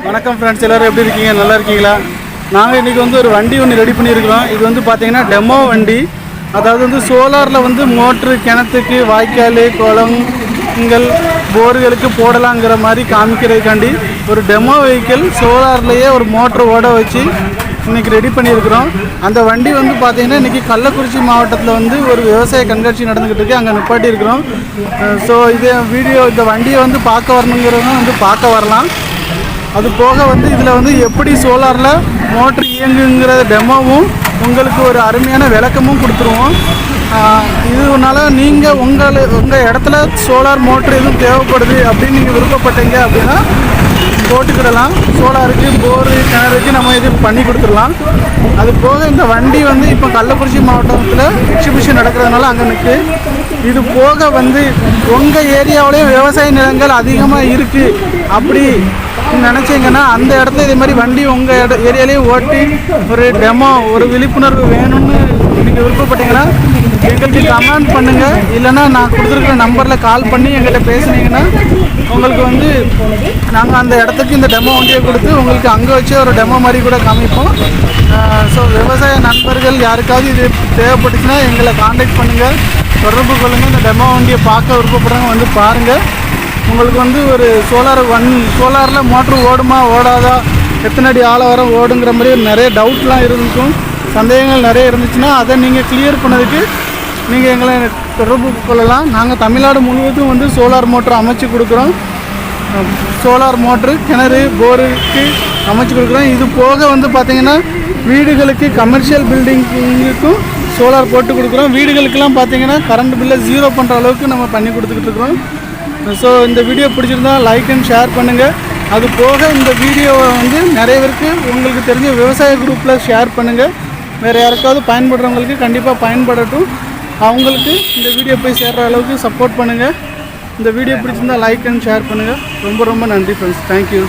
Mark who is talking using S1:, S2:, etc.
S1: வணக்கம் ஃப்ரெண்ட்ஸ், எல்லோரும் எப்படி இருக்கீங்க? நல்லா இருக்கீங்களா? நாங்கள் இன்றைக்கி வந்து ஒரு வண்டி ஒன்று ரெடி பண்ணியிருக்கிறோம். இது வந்து பார்த்திங்கன்னா டெமோ வண்டி. அதாவது வந்து சோலாரில் வந்து மோட்ரு கிணத்துக்கு, வாய்க்கால், குளங்கள், போர்களுக்கு போடலாங்கிற மாதிரி காமிக்கிறதுக்காண்டி ஒரு டெமோ வெஹிக்கிள் சோலார்லேயே ஒரு மோட்ரு ஓட வச்சு இன்றைக்கி ரெடி பண்ணியிருக்கிறோம். அந்த வண்டி வந்து பார்த்திங்கன்னா இன்றைக்கி கள்ளக்குறிச்சி மாவட்டத்தில் வந்து ஒரு விவசாய கண்காட்சி நடந்துக்கிட்டு இருக்குது. அங்கே நிப்பாட்டியிருக்கிறோம். ஸோ இதே வீடியோ இந்த வண்டியை வந்து பார்க்க வரணுங்கிறவங்க வந்து பார்க்க வரலாம். அது போக வந்து இதில் வந்து எப்படி சோலாரில் மோட்ரு இயங்குங்கிற டெமோவும் உங்களுக்கு ஒரு அருமையான விளக்கமும் கொடுத்துருவோம். இதனால் நீங்கள் உங்கள் இடத்துல சோலார் மோட்ரு எதுவும் தேவைப்படுது அப்படின்னு நீங்கள் விருப்பப்பட்டீங்க அப்படின்னா போட்டுக்கிடலாம். சோலாருக்கு, போரு, கிணறுக்கு நம்ம இது பண்ணி கொடுத்துடலாம். அது போக இந்த வண்டி வந்து இப்போ கள்ளக்குறிச்சி மாவட்டத்தில் எக்ஸிபிஷன் நடக்கிறதுனால அங்கே நிற்கு. இது போக வந்து உங்கள் ஏரியாவிலேயே விவசாய நிலங்கள் அதிகமாக இருக்குது அப்படி நினச்சிங்கன்னா அந்த இடத்துல இதே மாதிரி வண்டி உங்கள் ஏரியாலேயே ஓட்டி ஒரு டெமோ, ஒரு விழிப்புணர்வு வேணும்னு நீங்கள் விருப்பப்பட்டீங்கன்னா எங்களுக்கு கமெண்ட் பண்ணுங்கள். இல்லைன்னா நான் கொடுத்துருக்குற நம்பரில் கால் பண்ணி எங்கள்கிட்ட பேசுனீங்கன்னா உங்களுக்கு வந்து நாங்கள் அந்த இடத்துக்கு இந்த டெமோ வண்டியை கொடுத்து உங்களுக்கு அங்கே வச்சு ஒரு டெமோ மாதிரி கூட காமிப்போம். ஸோ விவசாய நண்பர்கள் யாருக்காவது இது தேவைப்பட்டுச்சுன்னா எங்களை காண்டாக்ட் பண்ணுங்கள், தொடர்பு கொள்ளுங்கள். இந்த டெமோ வண்டியை பார்க்க விருப்பப்படுறவங்க வந்து பாருங்கள். உங்களுக்கு வந்து ஒரு சோலாரில் மோட்ரு ஓடுமா ஓடாதா, எத்தனை அடி ஆழம் ஓடுங்கிற மாதிரி நிறைய டவுட்லாம் இருக்கும், சந்தேகங்கள் நிறைய இருந்துச்சுன்னா அதை நீங்கள் கிளியர் பண்ணதுக்கு நீங்கள் எங்களை தொடர்பு கொள்ளலாம். நாங்கள் தமிழ்நாடு முழுவதும் வந்து சோலார் மோட்ரு அமைச்சு கொடுக்குறோம். சோலார் மோட்ரு, கிணறு, போருக்கு அமைச்சு கொடுக்குறோம். இது போக வந்து பார்த்திங்கன்னா வீடுகளுக்கு, கமர்ஷியல் பில்டிங்குக்கும் சோலார் போட்டு கொடுக்குறோம். வீடுகளுக்கெல்லாம் பார்த்திங்கன்னா கரண்ட் பில்லை 0 பண்ணுற அளவுக்கு நம்ம பண்ணி கொடுத்துக்கிட்டு இருக்கிறோம். ஸோ இந்த வீடியோ பிடிச்சிருந்தா லைக் அண்ட் ஷேர் பண்ணுங்கள். அது போக இந்த வீடியோவை வந்து நிறைய பேருக்கு உங்களுக்கு தெரிஞ்ச விவசாய குரூப்பில் ஷேர் பண்ணுங்கள். வேறு யாருக்காவது பயன்படுறவங்களுக்கு கண்டிப்பாக பயன்படட்டும். அவங்களுக்கு இந்த வீடியோ போய் சேர்கிற அளவுக்கு சப்போர்ட் பண்ணுங்கள். இந்த வீடியோ பிடிச்சிருந்தா லைக் அண்ட் ஷேர் பண்ணுங்கள். ரொம்ப ரொம்ப நன்றி ஃப்ரெண்ட்ஸ். தேங்க்யூ.